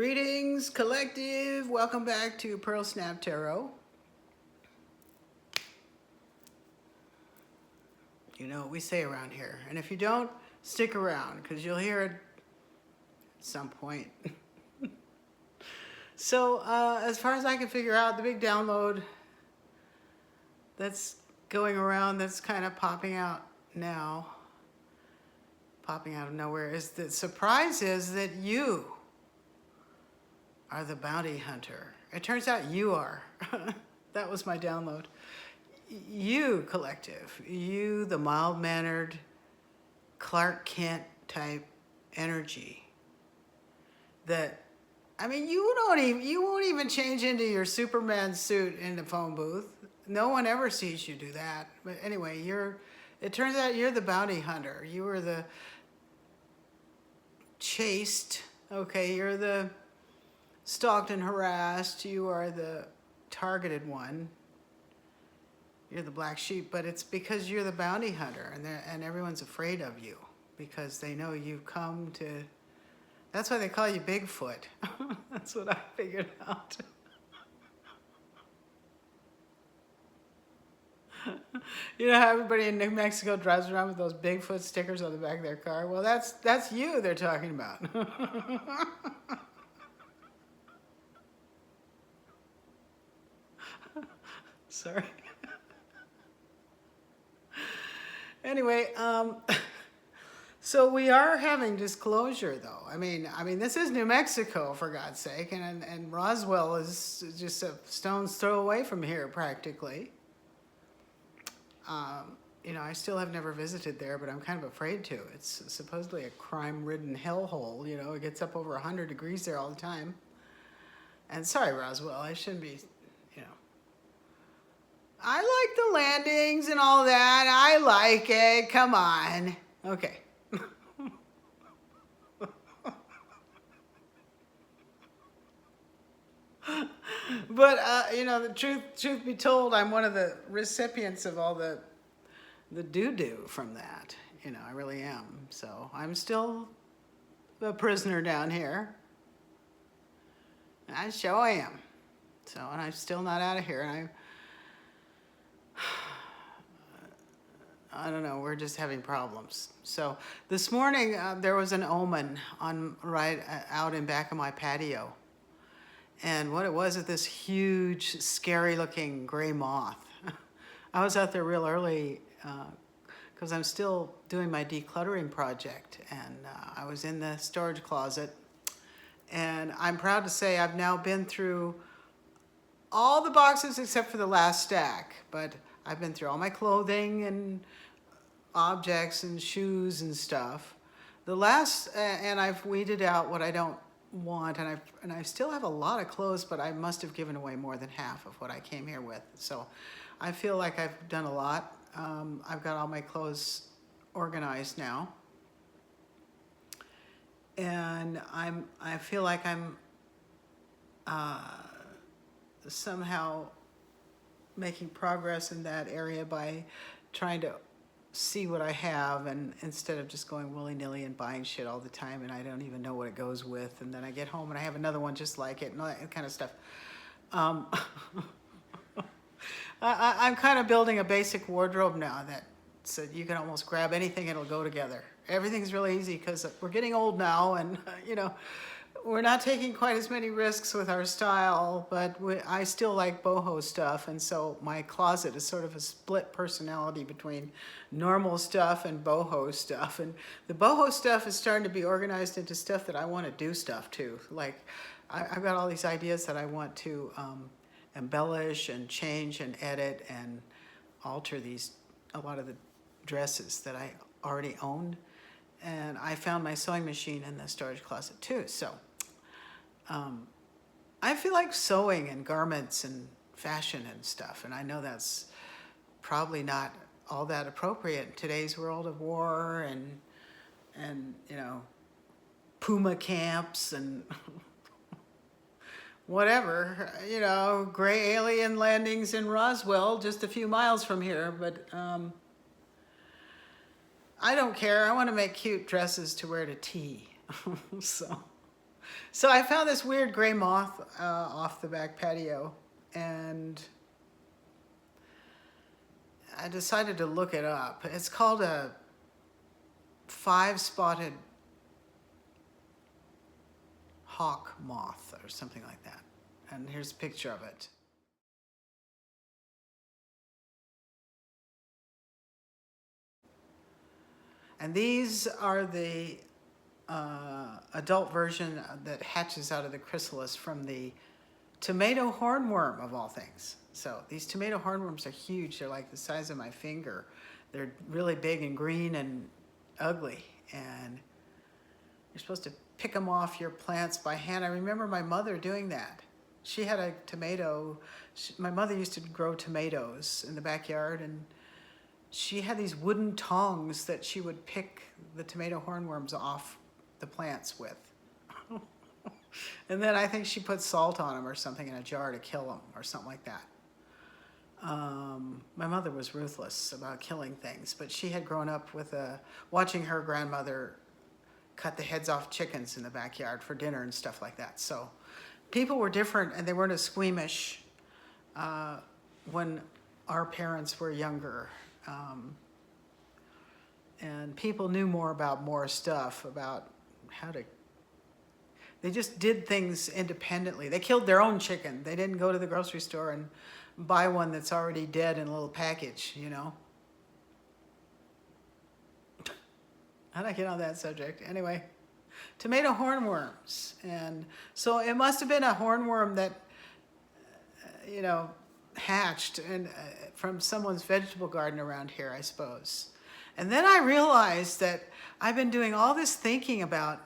Greetings, collective. Welcome back to Pearl Snap Tarot. You know what we say around here. And if you don't, stick around because you'll hear it at some point. So as far as I can figure out, the big download that's going around, that's kind of popping out now, popping out of nowhere, is the surprise is that you are the bounty hunter. It turns out you are. That was my download. You, collective, you, the mild-mannered Clark Kent type energy that, I mean, you won't even change into your Superman suit in the phone booth. No one ever sees you do that. But anyway, it turns out you're the bounty hunter. You are the chased, okay, you're the stalked and harassed, you are the targeted one. You're the black sheep, but it's because you're the bounty hunter, and everyone's afraid of you because they know you've come to. That's why they call you Bigfoot. That's what I figured out. You know how everybody in New Mexico drives around with those Bigfoot stickers on the back of their car? Well, that's you they're talking about. Sorry. Anyway, so we are having disclosure, though. I mean, this is New Mexico, for God's sake, and Roswell is just a stone's throw away from here, practically. You know, I still have never visited there, but I'm kind of afraid to. It's supposedly a crime-ridden hellhole. You know, it gets up over 100 degrees there all the time. And sorry, Roswell, I shouldn't be. I like the landings and all that. I like it. Come on. Okay. But, you know, the truth be told, I'm one of the recipients of all the doo-doo from that. You know, I really am. So I'm still a prisoner down here. I sure am. So, and I'm still not out of here. And I don't know, we're just having problems. So this morning there was an omen right out in back of my patio. And what it was this huge, scary looking gray moth. I was out there real early because I'm still doing my decluttering project. And I was in the storage closet. And I'm proud to say I've now been through all the boxes except for the last stack. But I've been through all my clothing and objects and shoes and stuff. The last, and I've weeded out what I don't want, and I still have a lot of clothes, but I must have given away more than half of what I came here with. So I feel like I've done a lot. I've got all my clothes organized now. And I feel like I'm somehow making progress in that area by trying to see what I have, and instead of just going willy-nilly and buying shit all the time and I don't even know what it goes with, and then I get home and I have another one just like it and all that kind of stuff. I'm kind of building a basic wardrobe now that so you can almost grab anything and it'll go together. Everything's really easy because we're getting old now, and you know, we're not taking quite as many risks with our style, but I still like boho stuff, and so my closet is sort of a split personality between normal stuff and boho stuff. And the boho stuff is starting to be organized into stuff that I want to do stuff to. Like, I've got all these ideas that I want to embellish and change and edit and alter a lot of the dresses that I already own. And I found my sewing machine in the storage closet too, so. I feel like sewing and garments and fashion and stuff, and I know that's probably not all that appropriate in today's world of war and you know, Puma camps and whatever, you know, gray alien landings in Roswell, just a few miles from here. But I don't care. I want to make cute dresses to wear to tea. So So I found this weird gray moth off the back patio, and I decided to look it up. It's called a 5-spotted hawk moth or something like that. And here's a picture of it. And these are the adult version that hatches out of the chrysalis from the tomato hornworm, of all things. So these tomato hornworms are huge. They're like the size of my finger. They're really big and green and ugly. And you're supposed to pick them off your plants by hand. I remember my mother doing that. She had a tomato. My mother used to grow tomatoes in the backyard, and she had these wooden tongs that she would pick the tomato hornworms off the plants with. And then I think she put salt on them or something in a jar to kill them or something like that. My mother was ruthless about killing things, but she had grown up with watching her grandmother cut the heads off chickens in the backyard for dinner and stuff like that. So people were different, and they weren't as squeamish when our parents were younger. And people knew more about more stuff, about how to, they just did things independently. They killed their own chicken. They didn't go to the grocery store and buy one that's already dead in a little package, you know. How'd I get on that subject? Anyway, tomato hornworms. And so it must have been a hornworm that, you know, hatched from someone's vegetable garden around here, I suppose. And then I realized that I've been doing all this thinking about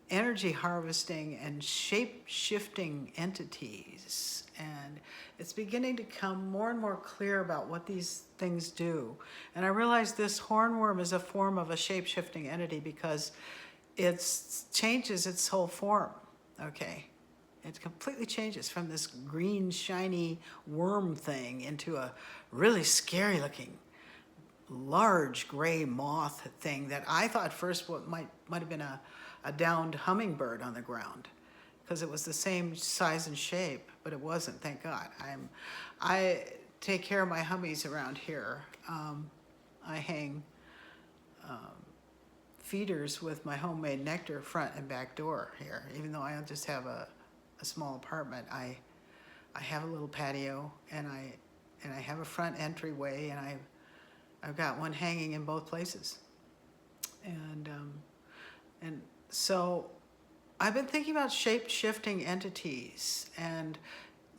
energy harvesting and shape-shifting entities. And it's beginning to come more and more clear about what these things do. And I realized this hornworm is a form of a shape-shifting entity because it changes its whole form, okay? It completely changes from this green, shiny worm thing into a really scary looking, large gray moth thing that I thought first might have been a downed hummingbird on the ground, because it was the same size and shape, but it wasn't, thank God. I take care of my hummies around here. I hang feeders with my homemade nectar front and back door here. Even though I just have a small apartment, I have a little patio, and I have a front entryway, and I've got one hanging in both places. And so I've been thinking about shape-shifting entities, and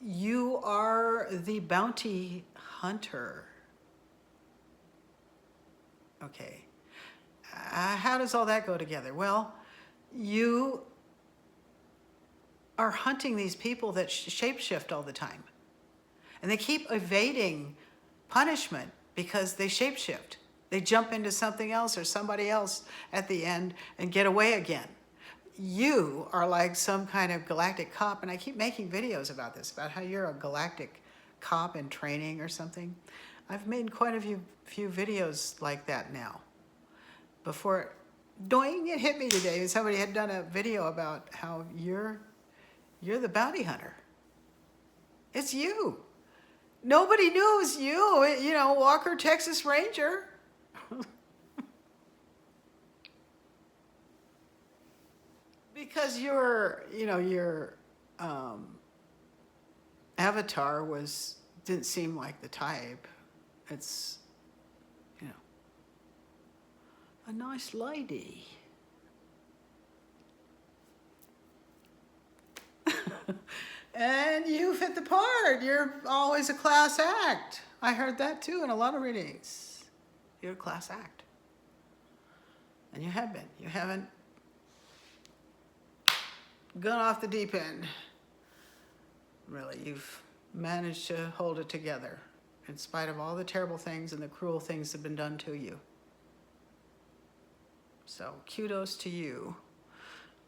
you are the bounty hunter. Okay. How does all that go together? Well, you are hunting these people that shapeshift all the time. And they keep evading punishment because they shapeshift. They jump into something else or somebody else at the end and get away again. You are like some kind of galactic cop, and I keep making videos about this, about how you're a galactic cop in training or something. I've made quite a few videos like that now. Before, doing, it hit me today. Somebody had done a video about how you're the bounty hunter. It's you. Nobody knew it was you. You know, Walker, Texas Ranger. Because your avatar didn't seem like the type. It's, you know, a nice lady. And you fit the part. You're always a class act. I heard that too in a lot of readings. You're a class act. And you have been. You haven't gone off the deep end. Really, you've managed to hold it together in spite of all the terrible things and the cruel things that have been done to you. So kudos to you.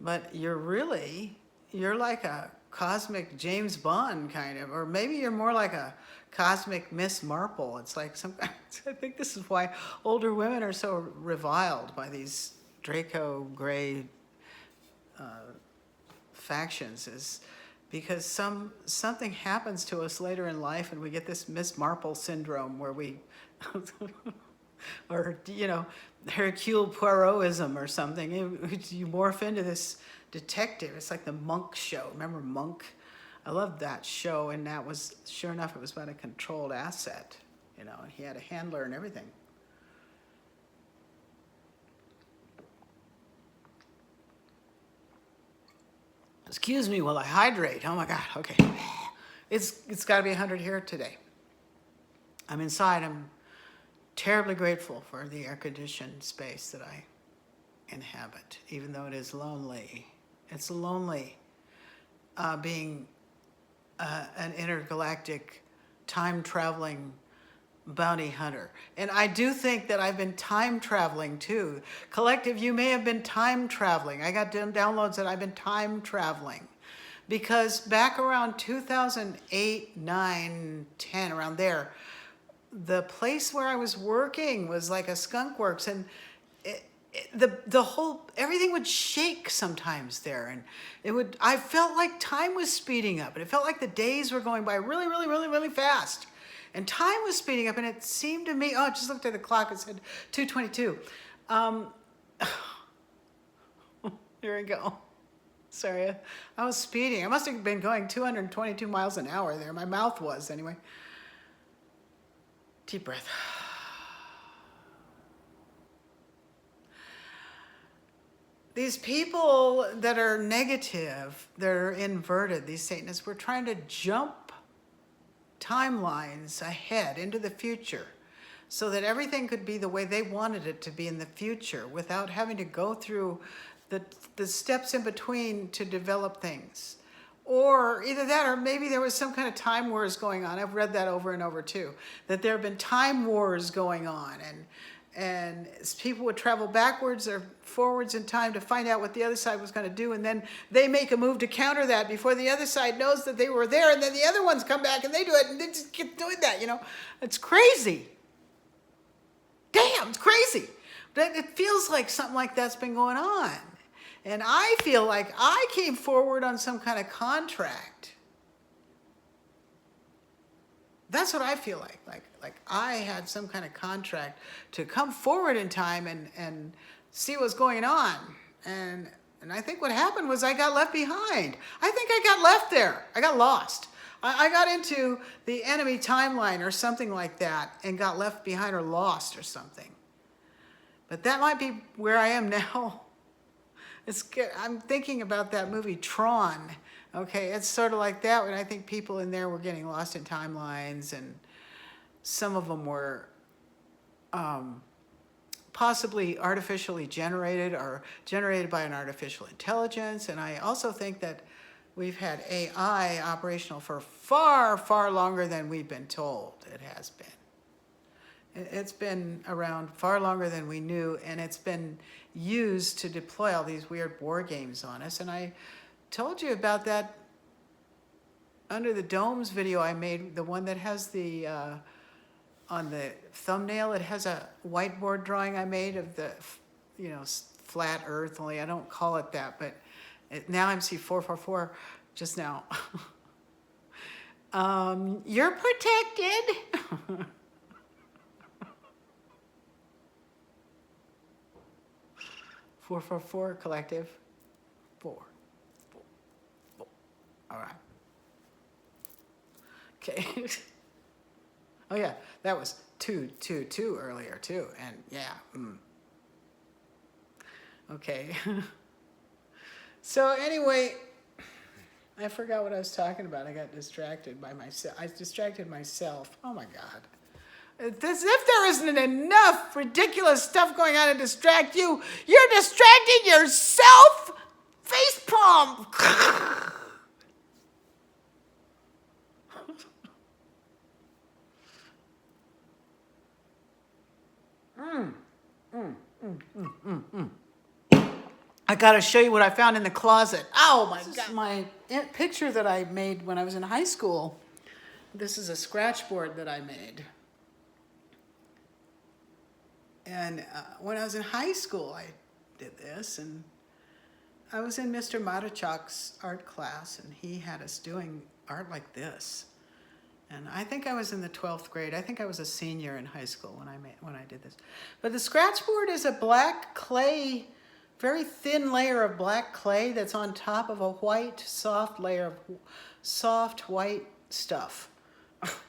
But you're like a cosmic James Bond kind of, or maybe you're more like a cosmic Miss Marple. It's like I think this is why older women are so reviled by these Draco gray factions is because something happens to us later in life and we get this Miss Marple syndrome where we, or, Hercule Poirotism or something. You morph into this detective. It's like the Monk show. Remember Monk? I loved that show, and that was, sure enough, it was about a controlled asset, and he had a handler and everything. Excuse me while I hydrate. Oh my God, okay. It's got to be 100 here today. I'm inside. I'm terribly grateful for the air-conditioned space that I inhabit, even though it is lonely. It's lonely being an intergalactic time-traveling bounty hunter. And I do think that I've been time traveling too. Collective, you may have been time traveling. I got downloads that I've been time traveling. Because back around 2008, 9, 10, around there, the place where I was working was like a skunk works, and the whole, everything would shake sometimes there, and I felt like time was speeding up, and it felt like the days were going by really, really, really, really fast. And time was speeding up, and it seemed to me, I just looked at the clock, it said 2:22. Here we go. Sorry, I was speeding. I must have been going 222 miles an hour there. My mouth was, anyway. Deep breath. These people that are negative, they're inverted, these Satanists, were trying to jump timelines ahead into the future so that everything could be the way they wanted it to be in the future without having to go through the steps in between to develop things. Or either that, or maybe there was some kind of time wars going on. I've read that over and over too, that there have been time wars going on, and people would travel backwards or forwards in time to find out what the other side was going to do, and then they make a move to counter that before the other side knows that they were there, and then the other ones come back and they do it, and they just keep doing that, It's crazy. Damn, it's crazy. But it feels like something like that's been going on. And I feel like I came forward on some kind of contract. That's what I feel like. Like I had some kind of contract to come forward in time and see what's going on. And I think what happened was I got left behind. I think I got left there. I got lost. I got into the enemy timeline or something like that and got left behind or lost or something. But that might be where I am now. I'm thinking about that movie Tron. Okay, it's sort of like that, when I think people in there were getting lost in timelines, and some of them were possibly artificially generated or generated by an artificial intelligence. And I also think that we've had AI operational for far, far longer than we've been told it has been. It's been around far longer than we knew, and it's been used to deploy all these weird war games on us. And I told you about that Under the Domes video I made, the one that has the, on the thumbnail, it has a whiteboard drawing I made of the, flat earth, only I don't call it that, but now I'm see 444 just now. You're protected. 444 collective. 4. All right. Okay. Oh yeah, that was 222 earlier too, and yeah. Okay. So anyway, I forgot what I was talking about. I got distracted by myself. I distracted myself. Oh my God. As if there isn't enough ridiculous stuff going on to distract you, you're distracting yourself? Facepalm! I gotta show you what I found in the closet. Oh my God. This is my picture that I made when I was in high school. This is a scratch board that I made. And when I was in high school, I did this, and I was in Mr. Matichak's art class, and he had us doing art like this. And I think I was in the 12th grade. I think I was a senior in high school when I did this. But the scratch board is a black clay, very thin layer of black clay that's on top of a white, soft layer of soft white stuff.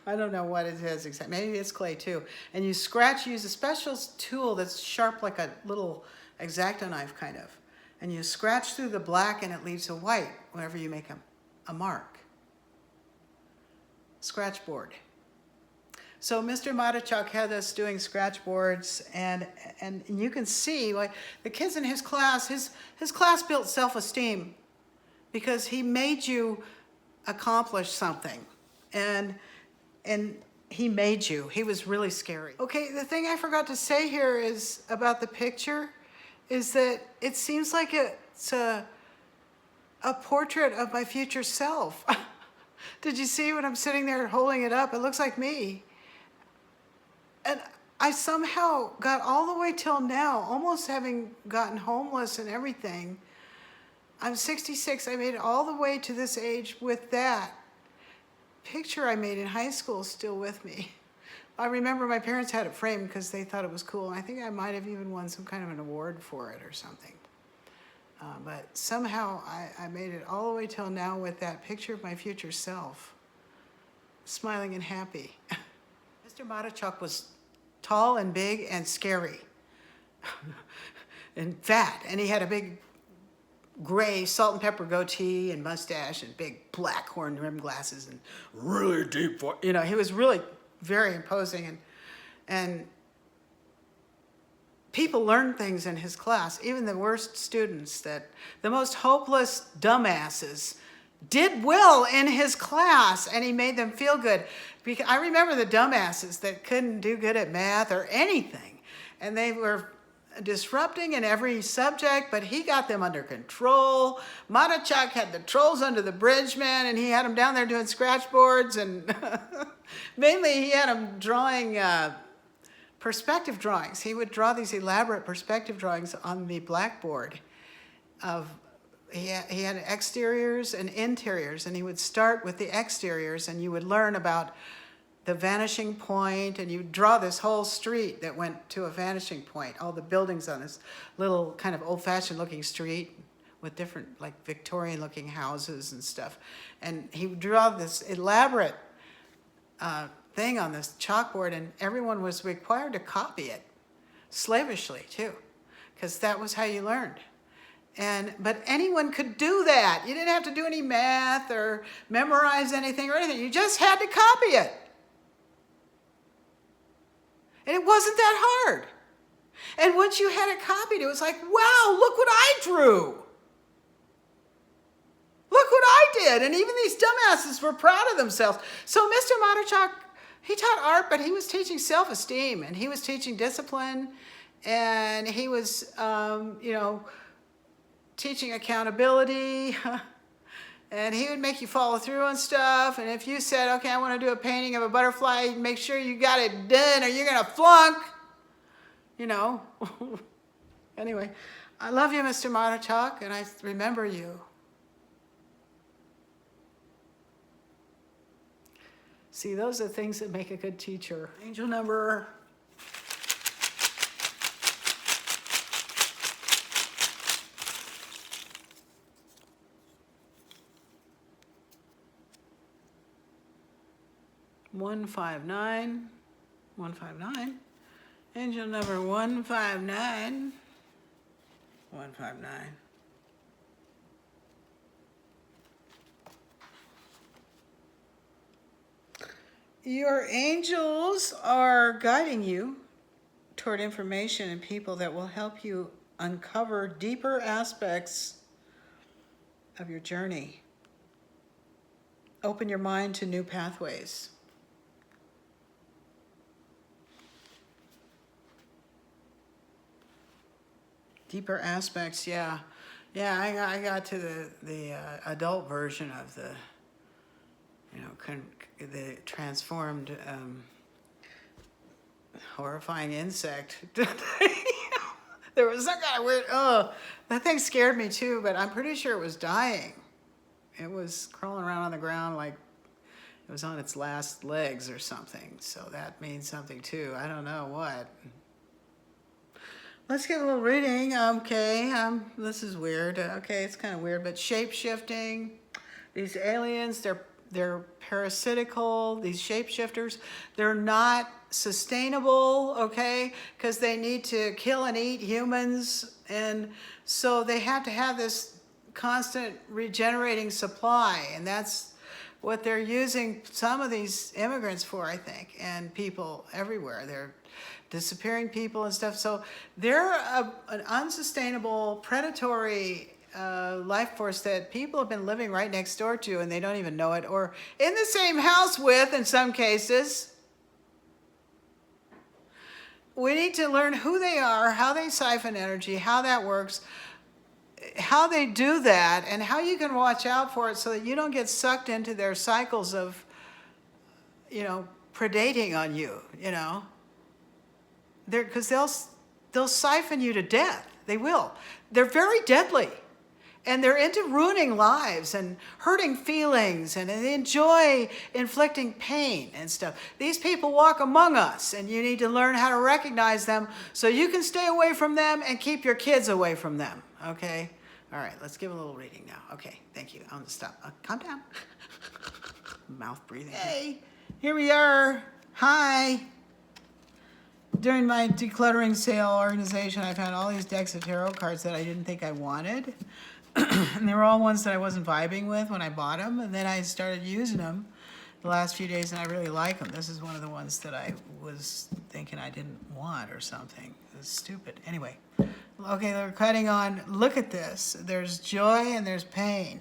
I don't know what it is exactly. Maybe it's clay too. And you scratch, use a special tool that's sharp like a little X-Acto knife kind of. And you scratch through the black and it leaves a white whenever you make a mark. Scratch board. So Mr. Matichak had us doing scratch boards, and you can see like the kids in his class built self-esteem because he made you accomplish something. And he made you. He was really scary. Okay, the thing I forgot to say here is about the picture is that it seems like it's a portrait of my future self. Did you see when I'm sitting there holding it up? It looks like me. And I somehow got all the way till now, almost having gotten homeless and everything. I'm 66. I made it all the way to this age with that picture I made in high school still with me. I remember my parents had it framed because they thought it was cool. And I think I might have even won some kind of an award for it or something. But somehow I made it all the way till now with that picture of my future self, smiling and happy. Mr. Matichak was tall and big and scary and fat. And he had a big gray salt and pepper goatee and mustache and big black horn rimmed glasses and really deep voice. You know, he was really very imposing, and people learned things in his class. Even the worst students, that the most hopeless dumbasses, did well in his class, and he made them feel good. Because I remember the dumbasses that couldn't do good at math or anything, and they were disrupting in every subject, but he got them under control. Matichak had the trolls under the bridge, man, and he had them down there doing scratch boards, and mainly he had them drawing perspective drawings. He would draw these elaborate perspective drawings on the blackboard. He had exteriors and interiors, and he would start with the exteriors, and you would learn about the vanishing point, and you draw this whole street that went to a vanishing point, all the buildings on this little kind of old-fashioned looking street with different like Victorian looking houses and stuff. And he would draw this elaborate thing on this chalkboard, and everyone was required to copy it, slavishly too, because that was how you learned. But anyone could do that. You didn't have to do any math or memorize anything or anything. You just had to copy it. And it wasn't that hard. And once you had it copied, it was like, wow, look what I drew. Look what I did. And even these dumbasses were proud of themselves. So Mr. Matichak, he taught art, but he was teaching self-esteem, and he was teaching discipline, and he was, teaching accountability. And he would make you follow through on stuff. And if you said, okay, I want to do a painting of a butterfly, make sure you got it done or you're going to flunk. You know. Anyway, I love you, Mr. Matichak, and I remember you. See, those are things that make a good teacher. Angel number 159, 159, angel number 159, 159. Your angels are guiding you toward information and people that will help you uncover deeper aspects of your journey. Open your mind to new pathways. Deeper aspects, yeah. Yeah, I got to the adult version of the, the transformed, horrifying insect. There was some kind of weird, oh, that thing scared me too, but I'm pretty sure it was dying. It was crawling around on the ground like it was on its last legs or something. So that means something too. I don't know what. Let's get a little reading. Okay, this is weird. Okay, it's kind of weird, but shape-shifting. These aliens, they're parasitical. These shapeshifters, they're not sustainable, okay? Because they need to kill and eat humans, and so they have to have this constant regenerating supply, and that's what they're using some of these immigrants for, I think, and people everywhere. They're disappearing people and stuff. So they're an unsustainable, predatory life force that people have been living right next door to, and they don't even know it, or in the same house with, in some cases. We need to learn who they are, how they siphon energy, how that works, how they do that, and how you can watch out for it so that you don't get sucked into their cycles of, predating on you, because they'll siphon you to death. They will. They're very deadly. And they're into ruining lives and hurting feelings, and they enjoy inflicting pain and stuff. These people walk among us, and you need to learn how to recognize them so you can stay away from them and keep your kids away from them, okay? All right, let's give a little reading now. Okay, thank you. I'm going to stop. Calm down. Mouth breathing. Hey, here we are. Hi. During my decluttering sale organization, I found all these decks of tarot cards that I didn't think I wanted. And they were all ones that I wasn't vibing with when I bought them. And then I started using them the last few days, and I really like them. This is one of the ones that I was thinking I didn't want or something. It was stupid. Anyway, okay, they're cutting on. Look at this. There's joy and there's pain.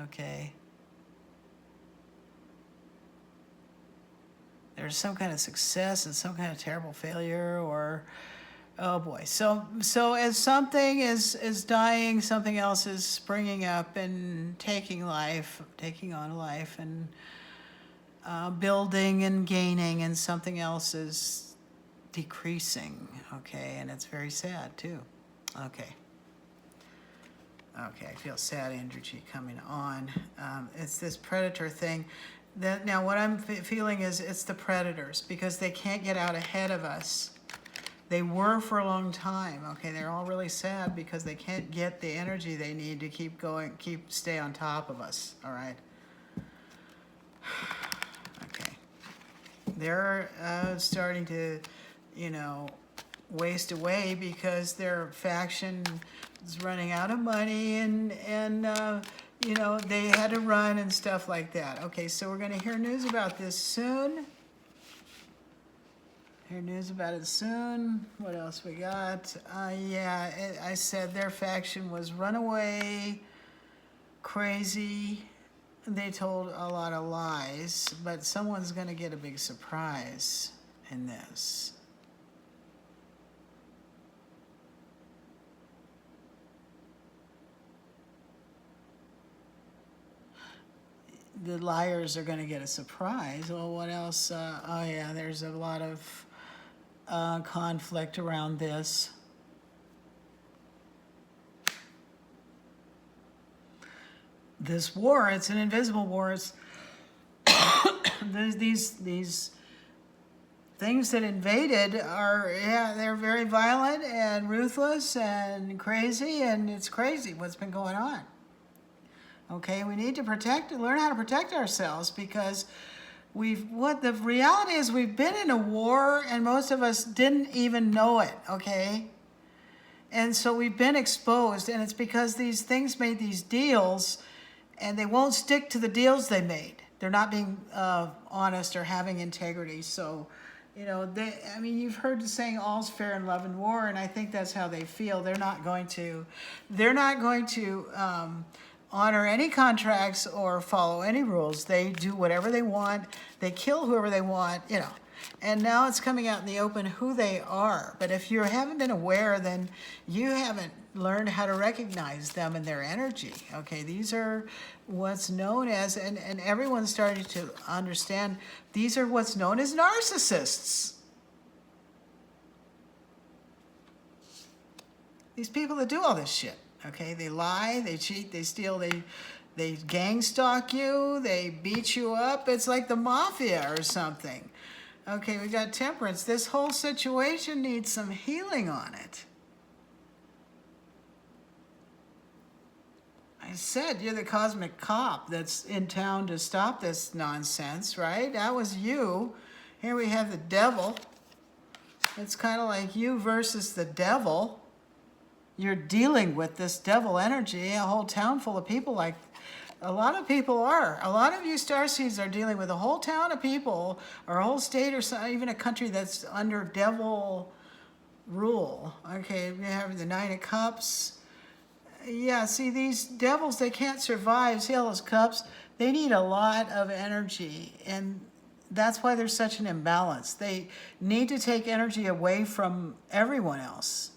Okay. There's some kind of success and some kind of terrible failure, or oh boy. So as something is dying, something else is springing up and taking on life, and building and gaining, and something else is decreasing. Okay, and it's very sad too. Okay, I feel sad energy coming on. It's this predator thing. Now what I'm feeling is it's the predators, because they can't get out ahead of us. They were for a long time. Okay, they're all really sad because they can't get the energy they need to keep going, stay on top of us. All right. Okay. They're starting to, waste away because their faction is running out of money, and they had to run and stuff like that. Okay, so we're going to hear news about this soon. Hear news about it soon. What else we got? I said their faction was runaway, crazy. They told a lot of lies, but someone's going to get a big surprise in this. The liars are going to get a surprise. Well, what else? There's a lot of conflict around this. This war, it's an invisible war. It's these things that invaded are, they're very violent and ruthless and crazy, and it's crazy what's been going on. Okay, we need to learn how to protect ourselves, because the reality is we've been in a war and most of us didn't even know it, okay? And so we've been exposed, and it's because these things made these deals, and they won't stick to the deals they made. They're not being honest or having integrity. So, you've heard the saying, all's fair in love and war, and I think that's how they feel. They're not going to honor any contracts or follow any rules. They do whatever they want. They kill whoever they want, And now it's coming out in the open who they are. But if you haven't been aware, then you haven't learned how to recognize them and their energy. Okay, these are what's known as, and everyone's starting to understand, these are what's known as narcissists. These people that do all this shit, okay? They lie, they cheat, they steal, they gang stalk you, they beat you up. It's like the mafia or something. Okay, we got temperance. This whole situation needs some healing on it. I said you're the cosmic cop that's in town to stop this nonsense, right? That was you. Here we have the devil. It's kind of like you versus the devil. You're dealing with this devil energy, a whole town full of people. Like a lot of people are. A lot of you starseeds are dealing with a whole town of people, or a whole state, or even a country that's under devil rule. Okay, we have the Nine of Cups. Yeah, see, these devils, they can't survive. See all those cups? They need a lot of energy, and that's why there's such an imbalance. They need to take energy away from everyone else,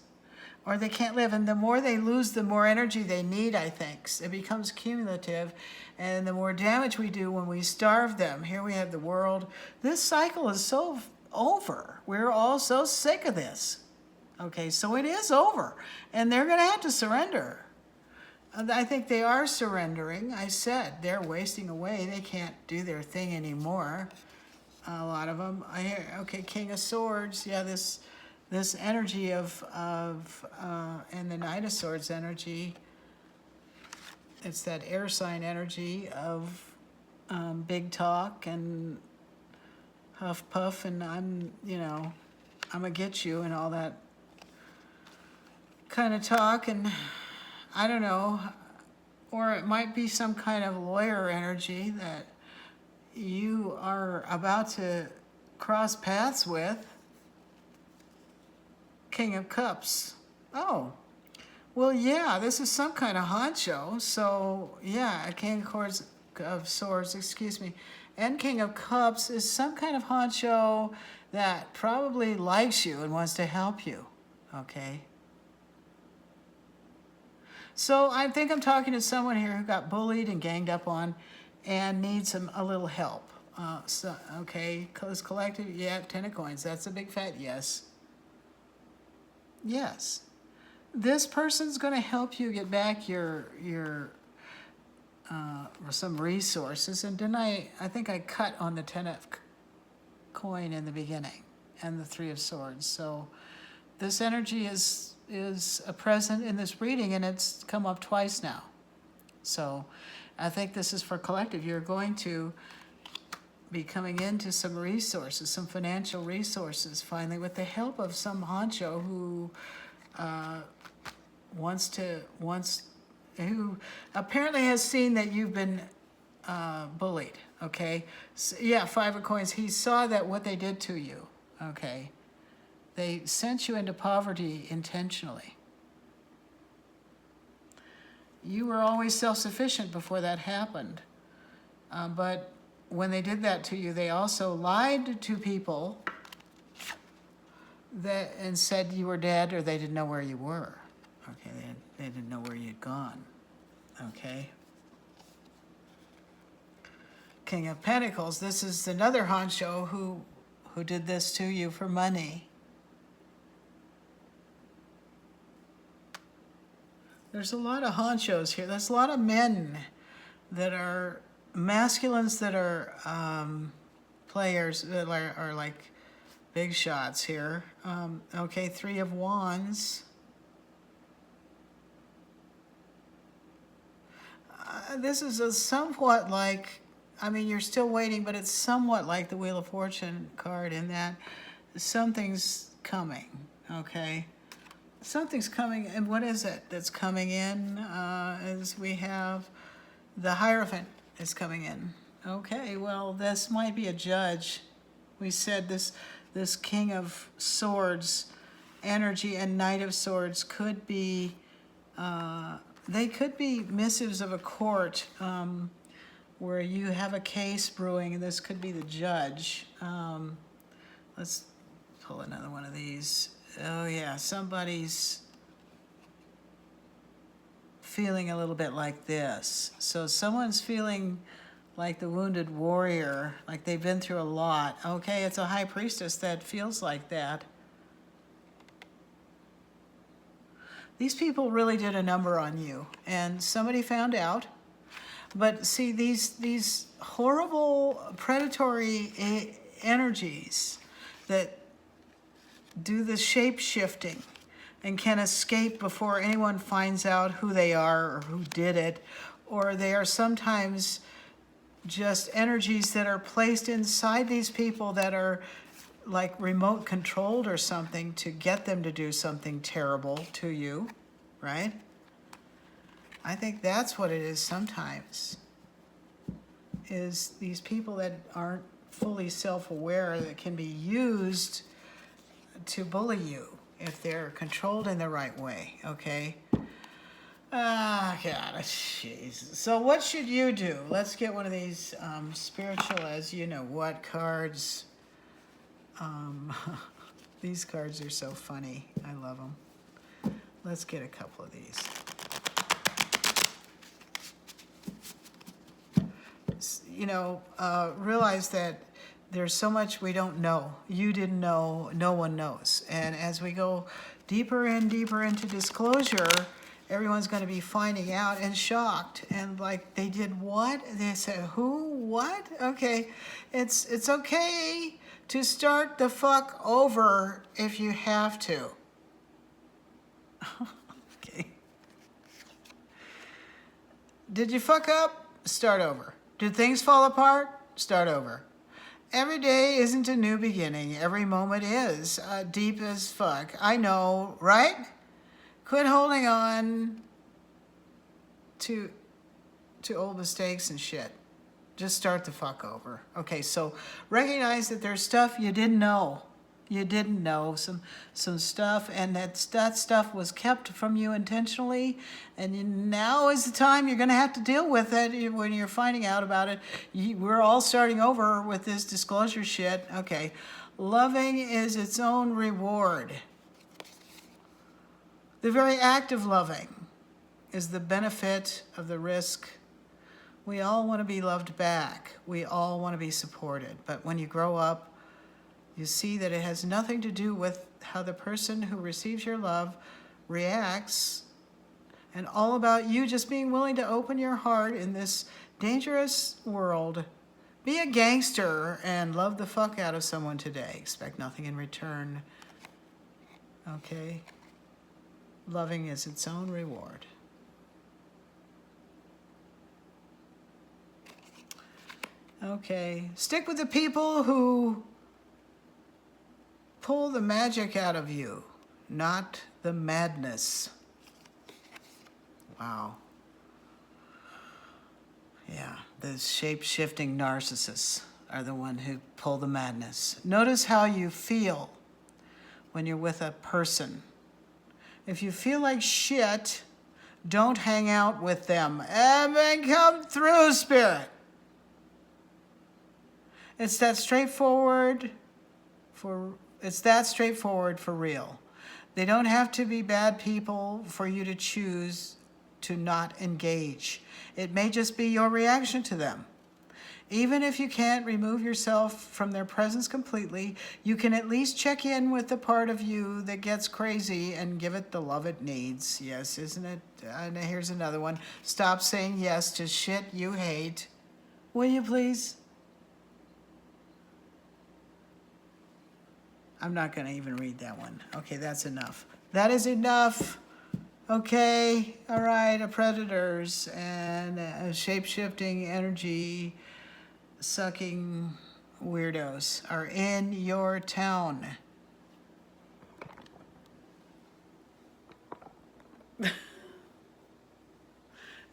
or they can't live. And the more they lose, the more energy they need, I think. It becomes cumulative, and the more damage we do when we starve them. Here we have the world. This cycle is so over. We're all so sick of this. Okay, so it is over, and they're going to have to surrender. I think they are surrendering. I said they're wasting away. They can't do their thing anymore. A lot of them. Okay, King of Swords. Yeah, this energy of and the Knight of Swords energy. It's that air sign energy of big talk and huff puff, and I'm gonna get you and all that kind of talk, and I don't know, or it might be some kind of lawyer energy that you are about to cross paths with. King of Cups. Oh, well, yeah, this is some kind of honcho. So, yeah, a King of Swords, excuse me, and King of Cups is some kind of honcho that probably likes you and wants to help you, okay? So I think I'm talking to someone here who got bullied and ganged up on and needs a little help. Okay, this collective, yeah, 10 of coins. That's a big fat yes. Yes. This person's going to help you get back your some resources. And didn't I think I cut on the 10 of coin in the beginning and the 3 of swords. So this energy is present in this reading, and it's come up twice now. So I think this is for collective. You're going to be coming into some resources, some financial resources, finally, with the help of some honcho who who apparently has seen that you've been bullied. Okay, so, yeah, 5 of coins. He saw that what they did to you. Okay. They sent you into poverty intentionally. You were always self-sufficient before that happened. But when they did that to you, they also lied to people and said you were dead, or they didn't know where you were. Okay, they didn't know where you'd gone. Okay. King of Pentacles. This is another honcho who did this to you for money. There's a lot of honchos here. There's a lot of men that are masculines that are players that are like big shots here. Okay, 3 of Wands. This is a somewhat like, I mean, you're still waiting, but it's somewhat like the Wheel of Fortune card in that something's coming, okay? Something's coming, and what is it that's coming in? As we have the Hierophant is coming in. Okay, well, this might be a judge. We said this King of Swords energy and Knight of Swords could be, they could be missives of a court where you have a case brewing, and this could be the judge. Let's pull another one of these. Oh yeah, somebody's feeling a little bit like this. So someone's feeling like the wounded warrior, like they've been through a lot. Okay, it's a high priestess that feels like that. These people really did a number on you, and somebody found out. But see, these horrible predatory energies that do the shape shifting and can escape before anyone finds out who they are or who did it, or they are sometimes just energies that are placed inside these people that are like remote controlled or something to get them to do something terrible to you, right? I think that's what it is sometimes, is these people that aren't fully self-aware that can be used to bully you if they're controlled in the right way, okay? Ah, God, jeez. So what should you do? Let's get one of these spiritual as you know what cards. These cards are so funny. I love them. Let's get a couple of these. You know, realize that there's so much we don't know. You didn't know, no one knows. And as we go deeper and deeper into disclosure, everyone's going to be finding out and shocked. And like, they did what? They said, who? What? Okay. It's okay to start the fuck over if you have to. Okay. Did you fuck up? Start over. Did things fall apart? Start over. Every day isn't a new beginning. Every moment is deep as fuck. I know, right? Quit holding on to old mistakes and shit. Just start the fuck over. Okay, so recognize that there's stuff you didn't know. You didn't know some stuff, and that stuff was kept from you intentionally, and now is the time you're going to have to deal with it when you're finding out about it. We're all starting over with this disclosure shit. Okay, loving is its own reward. The very act of loving is the benefit of the risk. We all want to be loved back. We all want to be supported, but when you grow up, you see that it has nothing to do with how the person who receives your love reacts, and all about you just being willing to open your heart in this dangerous world. Be a gangster and love the fuck out of someone today. Expect nothing in return. Okay? Loving is its own reward. Okay. Stick with the people who pull the magic out of you, not the madness. Wow. Yeah, the shape-shifting narcissists are the one who pull the madness. Notice how you feel when you're with a person. If you feel like shit, don't hang out with them. And then come through, Spirit. It's that straightforward for real. They don't have to be bad people for you to choose to not engage. It may just be your reaction to them. Even if you can't remove yourself from their presence completely, you can at least check in with the part of you that gets crazy and give it the love it needs. Yes, isn't it? And here's another one. Stop saying yes to shit you hate. Will you please? I'm not going to even read that one. Okay, that's enough. That is enough. Okay, all right, predators and shape-shifting energy sucking weirdos are in your town.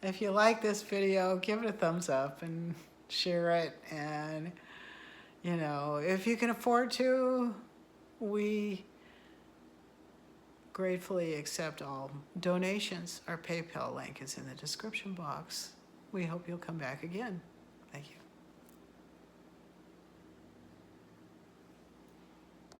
If you like this video, give it a thumbs up and share it. And, you know, if you can afford to, we gratefully accept all donations. Our PayPal link is in the description box. We hope you'll come back again.